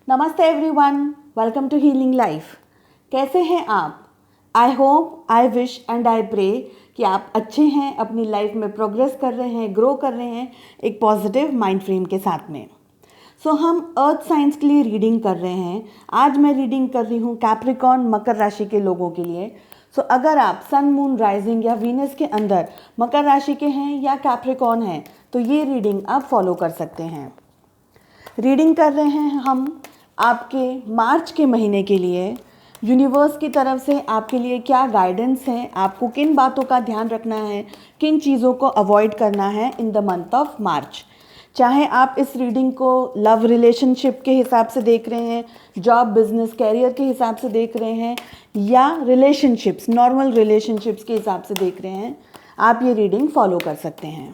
नमस्ते everyone, welcome to healing life. कैसे हैं आप? I hope, I wish and I pray कि आप अच्छे हैं, अपनी लाइफ में प्रोग्रेस कर रहे हैं, ग्रो कर रहे हैं एक पॉजिटिव माइंड फ्रेम के साथ में। हम अर्थ साइंस के लिए रीडिंग कर रहे हैं। आज मैं रीडिंग कर रही हूँ कैप्रिकॉर्न मकर राशि के लोगों के लिए। अगर आप सन, मून, राइजिंग या वीनस के अंदर मकर राशि के हैं या कैप्रिकॉर्न हैं तो ये रीडिंग आप फॉलो कर सकते हैं। रीडिंग कर रहे हैं हम आपके मार्च के महीने के लिए। यूनिवर्स की तरफ से आपके लिए क्या गाइडेंस है, आपको किन बातों का ध्यान रखना है, किन चीज़ों को अवॉइड करना है in the month of March. चाहे आप इस रीडिंग को लव रिलेशनशिप के हिसाब से देख रहे हैं, जॉब, बिजनेस, कैरियर के हिसाब से देख रहे हैं या रिलेशनशिप्स, नॉर्मल रिलेशनशिप्स के हिसाब से देख रहे हैं, आप ये रीडिंग फॉलो कर सकते हैं।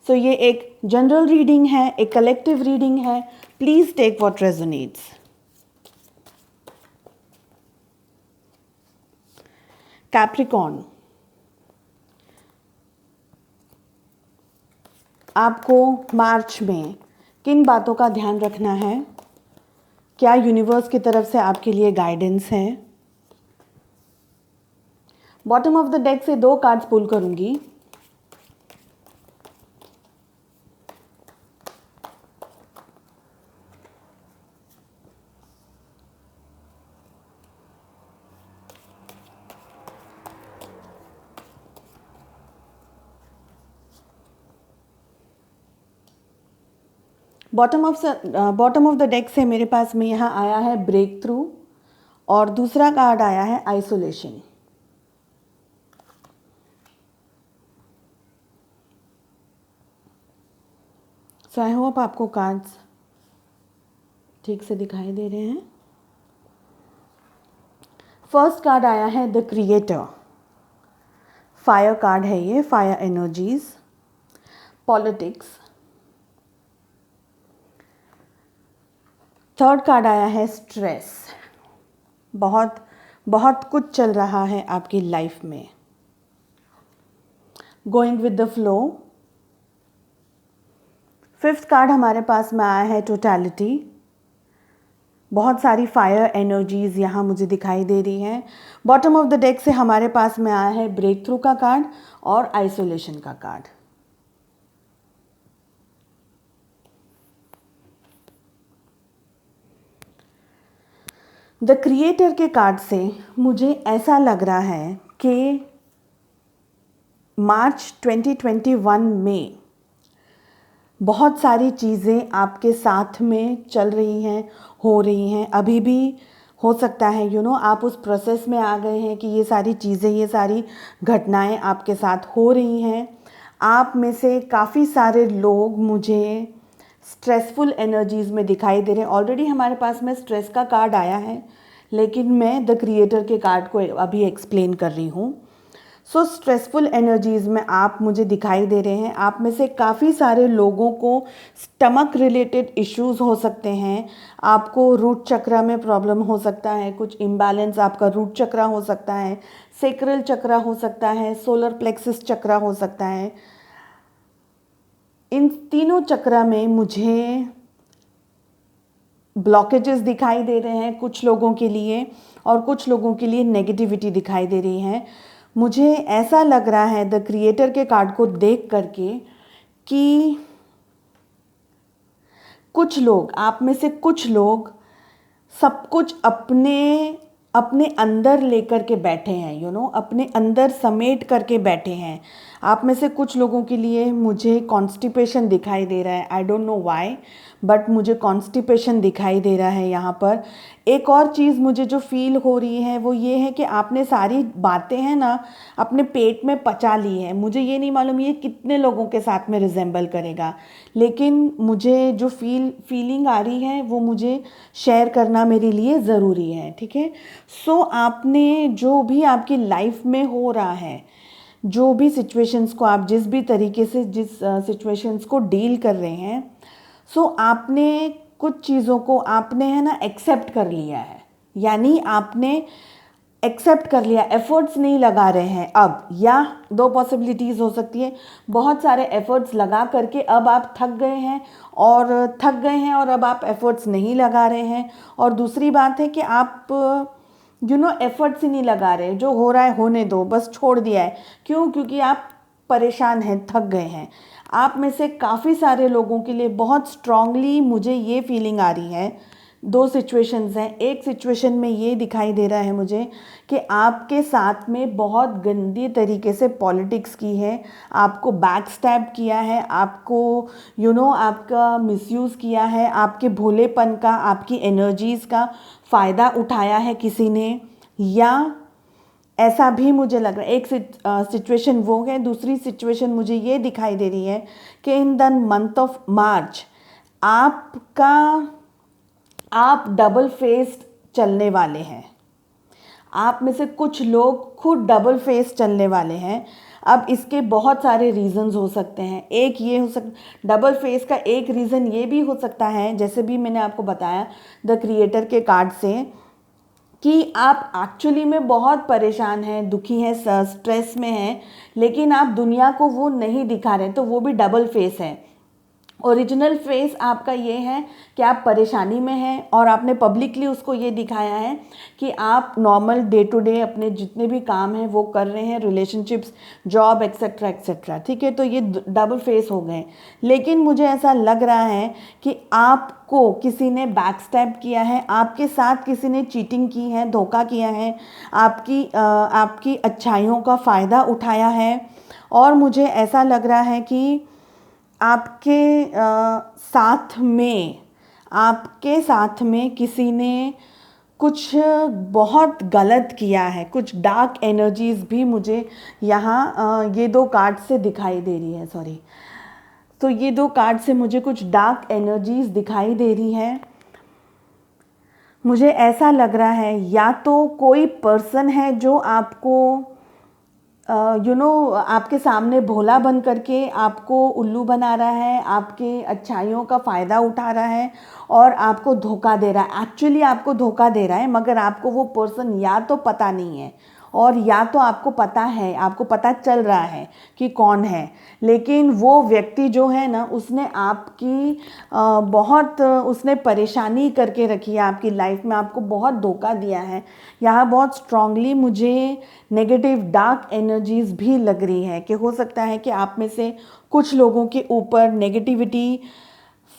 ये एक जनरल रीडिंग है, एक कलेक्टिव रीडिंग है। Please take what resonates. Capricorn, आपको मार्च में किन बातों का ध्यान रखना है? क्या यूनिवर्स की तरफ से आपके लिए गाइडेंस है? बॉटम ऑफ द डेक से 2 कार्ड्स पुल करूंगी। बॉटम ऑफ द डेक से मेरे पास में यहाँ आया है ब्रेक थ्रू और दूसरा कार्ड आया है आइसोलेशन। आई होप आपको कार्ड्स ठीक से दिखाई दे रहे हैं। फर्स्ट कार्ड आया है द क्रिएटर। फायर कार्ड है ये, fire energies, politics. Third card आया है स्ट्रेस। बहुत कुछ चल रहा है आपकी लाइफ में। Going with the flow. Fifth card हमारे पास में आया है टोटलिटी। बहुत सारी फायर एनर्जीज यहाँ मुझे दिखाई दे रही हैं। बॉटम ऑफ द डेक से हमारे पास में आया है ब्रेक थ्रू का कार्ड और आइसोलेशन का कार्ड। द क्रिएटर के कार्ड से मुझे ऐसा लग रहा है कि मार्च 2021 में बहुत सारी चीज़ें आपके साथ में चल रही हैं, हो रही हैं। अभी भी हो सकता है आप उस प्रोसेस में आ गए हैं कि ये सारी चीज़ें, ये सारी घटनाएं आपके साथ हो रही हैं। आप में से काफ़ी सारे लोग मुझे स्ट्रेसफुल एनर्जीज़ में दिखाई दे रहे हैं। ऑलरेडी हमारे पास में स्ट्रेस का कार्ड आया है, लेकिन मैं द क्रिएटर के कार्ड को अभी एक्सप्लेन कर रही हूँ। स्ट्रेसफुल एनर्जीज़ में आप मुझे दिखाई दे रहे हैं। आप में से काफ़ी सारे लोगों को स्टमक रिलेटेड इश्यूज़ हो सकते हैं। आपको रूट चक्रा में प्रॉब्लम हो सकता है, कुछ इम्बैलेंस आपका रूट चक्रा हो सकता है, सेक्रल चक्रा हो सकता है, सोलर प्लेक्सस चक्रा हो सकता है। इन तीनों चक्रा में मुझे ब्लॉकेजेस दिखाई दे रहे हैं कुछ लोगों के लिए, और कुछ लोगों के लिए नेगेटिविटी दिखाई दे रही है। मुझे ऐसा लग रहा है द क्रिएटर के कार्ड को देख करके कि कुछ लोग, आप में से कुछ लोग सब कुछ अपने अंदर लेकर के बैठे हैं, अपने अंदर समेट करके बैठे हैं। आप में से कुछ लोगों के लिए मुझे कॉन्स्टिपेशन दिखाई दे रहा है। I don't know why, but मुझे कॉन्स्टिपेशन दिखाई दे रहा है यहाँ पर। एक और चीज़ मुझे जो फील हो रही है वो ये है कि आपने सारी बातें हैं ना अपने पेट में पचा ली है। मुझे ये नहीं मालूम ये कितने लोगों के साथ में रिजेंबल करेगा, लेकिन मुझे जो फीलिंग आ रही है वो मुझे शेयर करना मेरे लिए ज़रूरी है। ठीक है। आपने जो भी आपकी लाइफ में हो रहा है, जो भी सिचुएशंस को आप जिस भी तरीके से जिस सिचुएशंस को डील कर रहे हैं, आपने कुछ चीज़ों को आपने है ना एक्सेप्ट कर लिया है। यानी आपने एक्सेप्ट कर लिया, एफर्ट्स नहीं लगा रहे हैं अब, या दो पॉसिबिलिटीज़ हो सकती है, बहुत सारे एफर्ट्स लगा करके अब आप थक गए हैं और अब आप एफर्ट्स नहीं लगा रहे हैं। और दूसरी बात है कि आप एफर्ट्स ही नहीं लगा रहे, जो हो रहा है होने दो, बस छोड़ दिया है। क्यों? क्योंकि आप परेशान हैं, थक गए हैं। आप में से काफ़ी सारे लोगों के लिए बहुत स्ट्रांगली मुझे ये फीलिंग आ रही है। दो सिचुएशंस हैं। एक सिचुएशन में ये दिखाई दे रहा है मुझे कि आपके साथ में बहुत गंदी तरीके से पॉलिटिक्स की है, आपको बैक स्टैब किया है, आपको आपका मिसयूज़ किया है, आपके भोलेपन का, आपकी एनर्जीज़ का फ़ायदा उठाया है किसी ने, या ऐसा भी मुझे लग रहा है। एक सिचुएशन वो है। दूसरी सिचुएशन मुझे ये दिखाई दे रही है कि in the month of March आप डबल फेस्ड चलने वाले हैं। आप में से कुछ लोग खुद डबल फेस चलने वाले हैं। अब इसके बहुत सारे रीज़न्स हो सकते हैं। एक ये हो सकता, डबल फेस का एक रीज़न ये भी हो सकता है, जैसे भी मैंने आपको बताया द क्रिएटर के कार्ड से, कि आप एक्चुअली में बहुत परेशान हैं, दुखी हैं, स्ट्रेस में हैं, लेकिन आप दुनिया को वो नहीं दिखा रहे, तो वो भी डबल फेस है। ओरिजिनल फेस आपका ये है कि आप परेशानी में हैं और आपने पब्लिकली उसको ये दिखाया है कि आप नॉर्मल डे टू डे अपने जितने भी काम हैं वो कर रहे हैं, रिलेशनशिप्स, जॉब, एक्सेट्रा एक्सेट्रा। ठीक है, तो ये डबल फेस हो गए। लेकिन मुझे ऐसा लग रहा है कि आपको किसी ने बैकस्टैब किया है, आपके साथ किसी ने चीटिंग की है, धोखा किया है, आपकी अच्छाइयों का फ़ायदा उठाया है। और मुझे ऐसा लग रहा है कि आपके साथ में किसी ने कुछ बहुत गलत किया है। कुछ डार्क एनर्जीज़ भी मुझे यहाँ ये दो कार्ड से दिखाई दे रही है। सॉरी, तो ये दो कार्ड से मुझे कुछ डार्क एनर्जीज़ दिखाई दे रही है। मुझे ऐसा लग रहा है या तो कोई पर्सन है जो आपको आपके सामने भोला बन करके आपको उल्लू बना रहा है, आपके अच्छाइयों का फ़ायदा उठा रहा है और आपको धोखा दे रहा है। एक्चुअली आपको धोखा दे रहा है, मगर आपको वो पर्सन या तो पता नहीं है और या तो आपको पता है, आपको पता चल रहा है कि कौन है, लेकिन वो व्यक्ति जो है ना, उसने आपकी उसने परेशानी करके रखी है आपकी लाइफ में, आपको बहुत धोखा दिया है। यहाँ बहुत स्ट्रांगली मुझे नेगेटिव डार्क एनर्जीज़ भी लग रही है कि हो सकता है कि आप में से कुछ लोगों के ऊपर नेगेटिविटी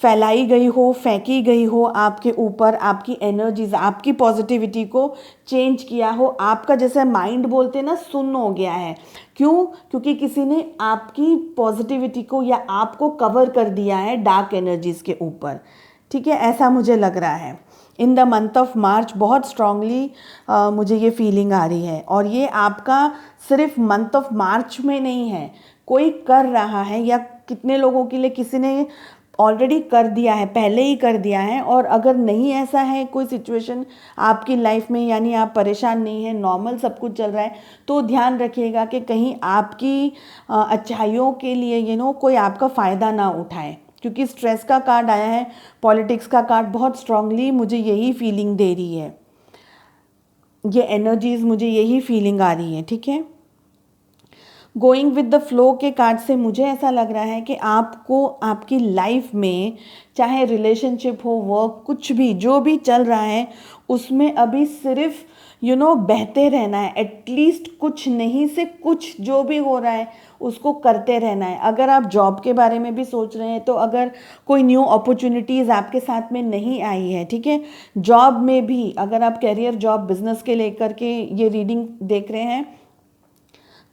फैलाई गई हो, फेंकी गई हो आपके ऊपर, आपकी एनर्जीज, आपकी पॉजिटिविटी को चेंज किया हो। आपका जैसे माइंड बोलते ना सुन्न हो गया है। क्यों? क्योंकि किसी ने आपकी पॉजिटिविटी को या आपको कवर कर दिया है डार्क एनर्जीज के ऊपर। ठीक है, ऐसा मुझे लग रहा है। In the month of March बहुत स्ट्रांगली मुझे ये फीलिंग आ रही है। और ये आपका सिर्फ मंथ ऑफ मार्च में नहीं है, कोई कर रहा है, या कितने लोगों के लिए किसी ने ऑलरेडी कर दिया है, पहले ही कर दिया है। और अगर नहीं ऐसा है कोई सिचुएशन आपकी लाइफ में, यानी आप परेशान नहीं हैं, नॉर्मल सब कुछ चल रहा है, तो ध्यान रखिएगा कि कहीं आपकी अच्छाइयों के लिए कोई आपका फ़ायदा ना उठाए। क्योंकि स्ट्रेस का कार्ड आया है, पॉलिटिक्स का कार्ड बहुत स्ट्रांगली मुझे यही फीलिंग दे रही है, ये एनर्जीज मुझे यही फीलिंग आ रही है। ठीक है, गोइंग विद द फ्लो के कार्ड से मुझे ऐसा लग रहा है कि आपको आपकी लाइफ में, चाहे रिलेशनशिप हो, वर्क, कुछ भी जो भी चल रहा है, उसमें अभी सिर्फ बहते रहना है। एटलीस्ट कुछ नहीं से कुछ जो भी हो रहा है उसको करते रहना है। अगर आप जॉब के बारे में भी सोच रहे हैं, तो अगर कोई न्यू अपॉर्चुनिटीज़ आपके साथ में नहीं आई है, ठीक है, जॉब में भी अगर आप कैरियर, जॉब, बिजनेस के लेकर के ये रीडिंग देख रहे हैं,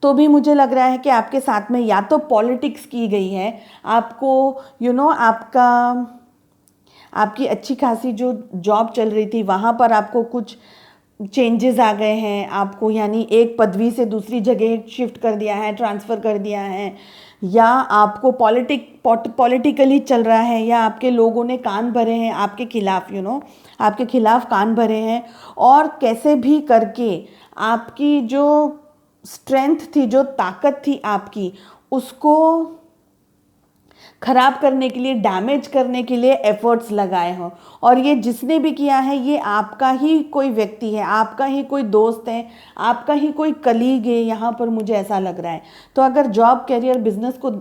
तो भी मुझे लग रहा है कि आपके साथ में या तो पॉलिटिक्स की गई है, आपको आपकी अच्छी खासी जो जॉब चल रही थी वहाँ पर आपको कुछ चेंजेस आ गए हैं, आपको यानी एक पदवी से दूसरी जगह शिफ्ट कर दिया है, ट्रांसफ़र कर दिया है, या आपको पॉलिटिकली चल रहा है, या आपके लोगों ने कान भरे हैं आपके खिलाफ, आपके खिलाफ कान भरे हैं, और कैसे भी करके आपकी जो स्ट्रेंथ थी, जो ताकत थी आपकी, उसको ख़राब करने के लिए, डैमेज करने के लिए एफर्ट्स लगाए हों। और ये जिसने भी किया है ये आपका ही कोई व्यक्ति है, आपका ही कोई दोस्त है, आपका ही कोई कलीग है, यहाँ पर मुझे ऐसा लग रहा है। तो अगर जॉब, करियर, बिजनेस को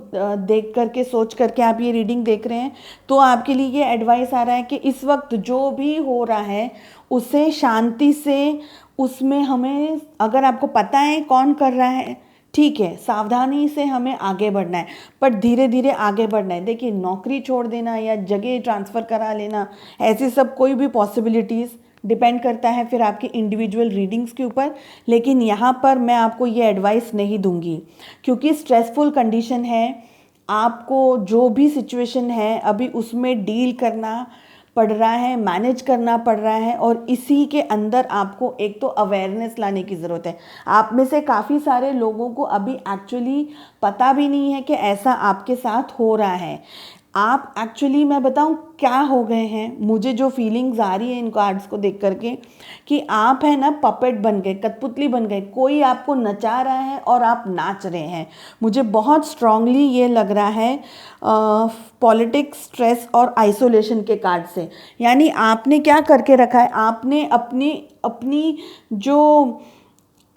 देख करके, सोच करके आप ये रीडिंग देख रहे हैं, तो आपके लिए ये एडवाइस आ रहा है कि इस वक्त जो भी हो रहा है उसे शांति से, उसमें हमें, अगर आपको पता है कौन कर रहा है, ठीक है, सावधानी से हमें आगे बढ़ना है, पर धीरे धीरे आगे बढ़ना है। देखिए, नौकरी छोड़ देना या जगह ट्रांसफ़र करा लेना, ऐसी सब कोई भी पॉसिबिलिटीज़ डिपेंड करता है फिर आपकी इंडिविजुअल रीडिंग्स के ऊपर। लेकिन यहाँ पर मैं आपको ये एडवाइस नहीं दूंगी, क्योंकि स्ट्रेसफुल कंडीशन है, आपको जो भी सिचुएशन है अभी उसमें डील करना पड़ रहा है, मैनेज करना पड़ रहा है, और इसी के अंदर आपको एक तो अवेयरनेस लाने की ज़रूरत है। आप में से काफ़ी सारे लोगों को अभी एक्चुअली पता भी नहीं है कि ऐसा आपके साथ हो रहा है। आप एक्चुअली, मैं बताऊं क्या हो गए हैं, मुझे जो फीलिंग्स आ रही है इन कार्ड्स को देख करके, कि आप है ना पपेट बन गए, कठपुतली बन गए, कोई आपको नचा रहा है और आप नाच रहे हैं। मुझे बहुत स्ट्रांगली ये लग रहा है पॉलिटिक्स, स्ट्रेस और आइसोलेशन के कार्ड से। यानी आपने क्या करके रखा है, आपने अपनी अपनी जो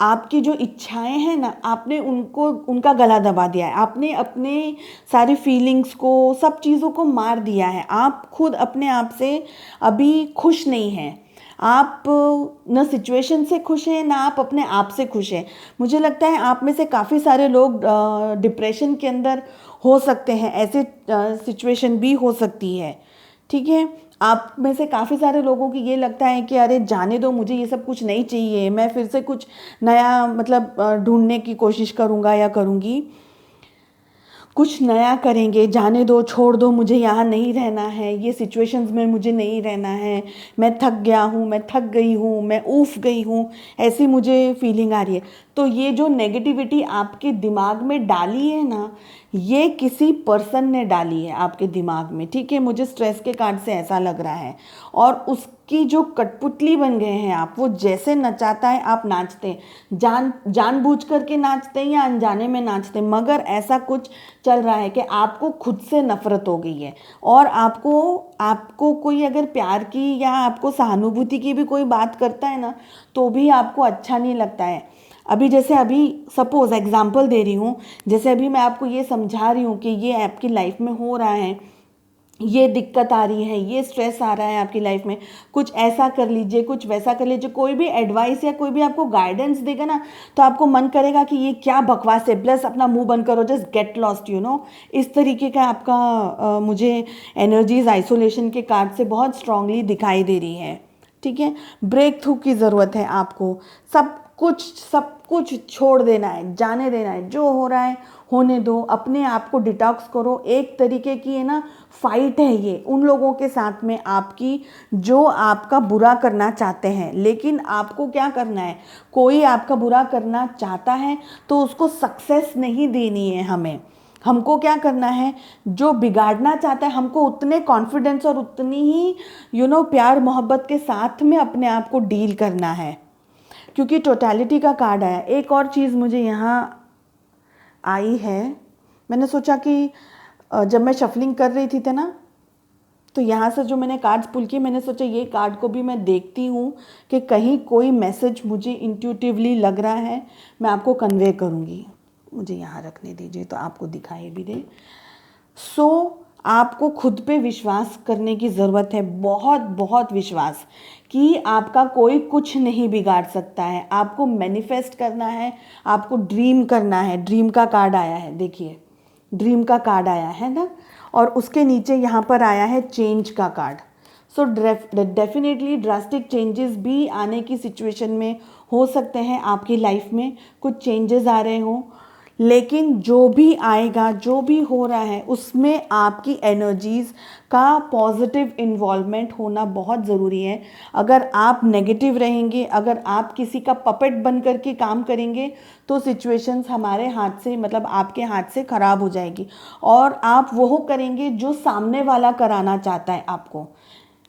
आपकी जो इच्छाएं हैं ना, आपने उनको, उनका गला दबा दिया है, आपने अपने सारी फीलिंग्स को, सब चीज़ों को मार दिया है। आप खुद अपने आप से अभी खुश नहीं हैं, आप न सिचुएशन से खुश हैं, ना आप अपने आप से खुश हैं। मुझे लगता है आप में से काफ़ी सारे लोग डिप्रेशन के अंदर हो सकते हैं, ऐसे सिचुएशन भी हो सकती है, ठीक है। आप में से काफ़ी सारे लोगों की ये लगता है कि अरे जाने दो, मुझे ये सब कुछ नहीं चाहिए, मैं फिर से कुछ नया मतलब ढूंढने की कोशिश करूँगा या करूँगी, कुछ नया करेंगे, जाने दो, छोड़ दो, मुझे यहाँ नहीं रहना है, ये सिचुएशंस में मुझे नहीं रहना है, मैं थक गया हूँ, मैं थक गई हूँ, मैं ऊफ गई हूँ, ऐसी मुझे फीलिंग आ रही है। तो ये जो नेगेटिविटी आपके दिमाग में डाली है ना, ये किसी पर्सन ने डाली है आपके दिमाग में, ठीक है। मुझे स्ट्रेस के कार्ड से ऐसा लग रहा है। और उसकी जो कठपुतली बन गए हैं आप, वो जैसे नचाता है आप नाचते हैं, जानबूझ करके नाचते हैं या अनजाने में नाचते हैं, मगर ऐसा कुछ चल रहा है कि आपको खुद से नफरत हो गई है। और आपको कोई अगर प्यार की या आपको सहानुभूति की भी कोई बात करता है ना, तो भी आपको अच्छा नहीं लगता है। अभी जैसे, अभी सपोज एग्जांपल दे रही हूँ, जैसे अभी मैं आपको ये समझा रही हूँ कि ये आपकी लाइफ में हो रहा है, ये दिक्कत आ रही है, ये स्ट्रेस आ रहा है आपकी लाइफ में, कुछ ऐसा कर लीजिए, कुछ वैसा कर लीजिए। कोई भी एडवाइस या कोई भी आपको गाइडेंस देगा ना, तो आपको मन करेगा कि ये क्या बकवास है, प्लस अपना मुंह बंद करो, just get lost, you know. इस तरीके का आपका मुझे एनर्जीज आइसोलेशन के कार्ड से बहुत स्ट्रांगली दिखाई दे रही है, ठीक है। ब्रेक थ्रू की ज़रूरत है आपको, सब कुछ छोड़ देना है, जाने देना है, जो हो रहा है होने दो, अपने आप को डिटॉक्स करो। एक तरीके की है ना फाइट है ये उन लोगों के साथ में आपकी, जो आपका बुरा करना चाहते हैं। लेकिन आपको क्या करना है, कोई आपका बुरा करना चाहता है तो उसको सक्सेस नहीं देनी है हमें। हमको क्या करना है, जो बिगाड़ना चाहता है, हमको उतने कॉन्फिडेंस और उतनी ही प्यार मोहब्बत के साथ में अपने आप को डील करना है, क्योंकि टोटलिटी का कार्ड आया। एक और चीज़ मुझे यहाँ आई है, मैंने सोचा कि जब मैं शफलिंग कर रही थी ना, तो यहाँ से जो मैंने कार्ड्स पुल किए, मैंने सोचा ये कार्ड को भी मैं देखती हूँ कि कहीं कोई मैसेज मुझे इंट्यूटिवली लग रहा है, मैं आपको कन्वे करूँगी। मुझे यहाँ रखने दीजिए तो आपको दिखाई भी दे। आपको खुद पे विश्वास करने की ज़रूरत है, बहुत बहुत विश्वास, कि आपका कोई कुछ नहीं बिगाड़ सकता है। आपको मैनिफेस्ट करना है, आपको ड्रीम करना है। ड्रीम का कार्ड आया है, देखिए ड्रीम का कार्ड आया है ना, और उसके नीचे यहाँ पर आया है चेंज का card. So definitely drastic changes भी आने की सिचुएशन में हो सकते हैं आपकी लाइफ में, कुछ चेंजेस आ रहे हों। लेकिन जो भी आएगा, जो भी हो रहा है, उसमें आपकी एनर्जीज़ का पॉजिटिव इन्वॉल्वमेंट होना बहुत ज़रूरी है। अगर आप नेगेटिव रहेंगे, अगर आप किसी का पपेट बन करके काम करेंगे, तो सिचुएशंस हमारे हाथ से, मतलब आपके हाथ से ख़राब हो जाएगी, और आप वो करेंगे जो सामने वाला कराना चाहता है आपको।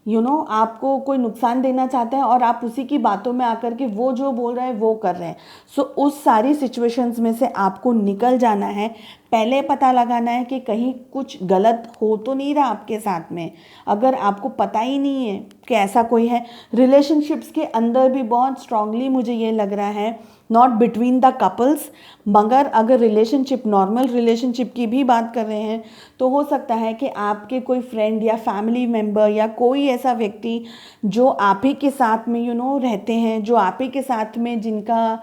आपको कोई नुकसान देना चाहते हैं और आप उसी की बातों में आकर के वो जो बोल रहे हैं वो कर रहे हैं। सो उस सारी सिचुएशंस में से आपको निकल जाना है। पहले पता लगाना है कि कहीं कुछ गलत हो तो नहीं रहा आपके साथ में। अगर आपको पता ही नहीं है कि ऐसा कोई है, रिलेशनशिप्स के अंदर भी बहुत स्ट्रांगली मुझे ये लग रहा है, नॉट बिटवीन द कपल्स, मगर अगर रिलेशनशिप, नॉर्मल रिलेशनशिप की भी बात कर रहे हैं तो हो सकता है कि आपके कोई फ्रेंड या फैमिली मेम्बर या कोई ऐसा व्यक्ति जो आप ही के साथ में रहते हैं, जो आप ही के साथ में जिनका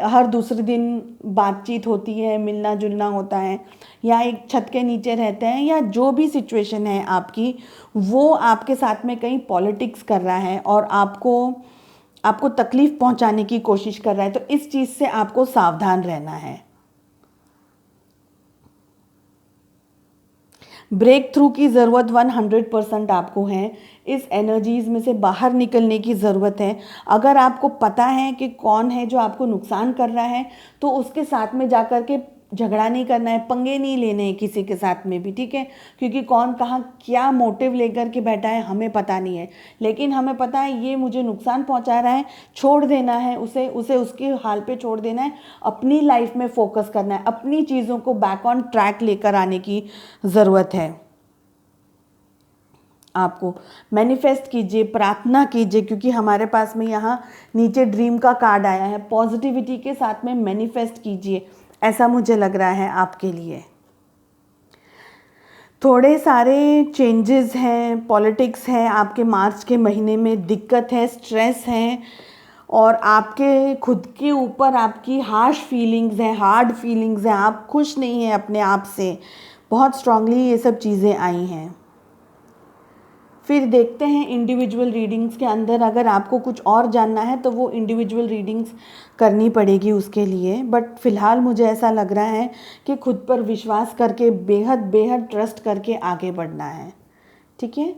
हर दूसरे दिन बातचीत होती है, मिलना जुलना होता है, या एक छत के नीचे रहते हैं, या जो भी सिचुएशन है आपकी, वो आपके साथ में कहीं पॉलिटिक्स कर रहा है और आपको तकलीफ़ पहुंचाने की कोशिश कर रहा है। तो इस चीज़ से आपको सावधान रहना है। ब्रेक थ्रू की ज़रूरत 100% आपको है। इस एनर्जीज़ में से बाहर निकलने की ज़रूरत है। अगर आपको पता है कि कौन है जो आपको नुकसान कर रहा है तो उसके साथ में जाकर के झगड़ा नहीं करना है, पंगे नहीं लेने हैं किसी के साथ में भी, ठीक है। क्योंकि कौन कहाँ क्या मोटिव लेकर के बैठा है हमें पता नहीं है, लेकिन हमें पता है ये मुझे नुकसान पहुंचा रहा है, छोड़ देना है उसे उसके हाल पे छोड़ देना है। अपनी लाइफ में फोकस करना है, अपनी चीज़ों को बैक ऑन ट्रैक लेकर आने की ज़रूरत है। आपको मैनिफेस्ट कीजिए, प्रार्थना कीजिए, क्योंकि हमारे पास में यहाँ नीचे ड्रीम का कार्ड आया है। पॉजिटिविटी के साथ में मैनिफेस्ट कीजिए, ऐसा मुझे लग रहा है आपके लिए। थोड़े सारे चेंजेस हैं, पॉलिटिक्स है, आपके मार्च के महीने में दिक्कत है, स्ट्रेस है, और आपके खुद के ऊपर आपकी हार्श फीलिंग्स हैं, हार्ड फीलिंग्स हैं, आप खुश नहीं हैं अपने आप से। बहुत स्ट्रांगली ये सब चीज़ें आई हैं। फिर देखते हैं इंडिविजुअल रीडिंग्स के अंदर, अगर आपको कुछ और जानना है तो वो इंडिविजुअल रीडिंग्स करनी पड़ेगी उसके लिए। बट फ़िलहाल मुझे ऐसा लग रहा है कि खुद पर विश्वास करके बेहद बेहद ट्रस्ट करके आगे बढ़ना है, ठीक है।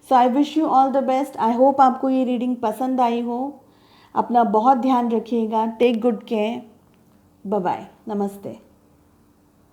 So I wish you all the best. I hope आपको ये रीडिंग पसंद आई हो। अपना बहुत ध्यान रखिएगा। Take good care. Bye bye. नमस्ते।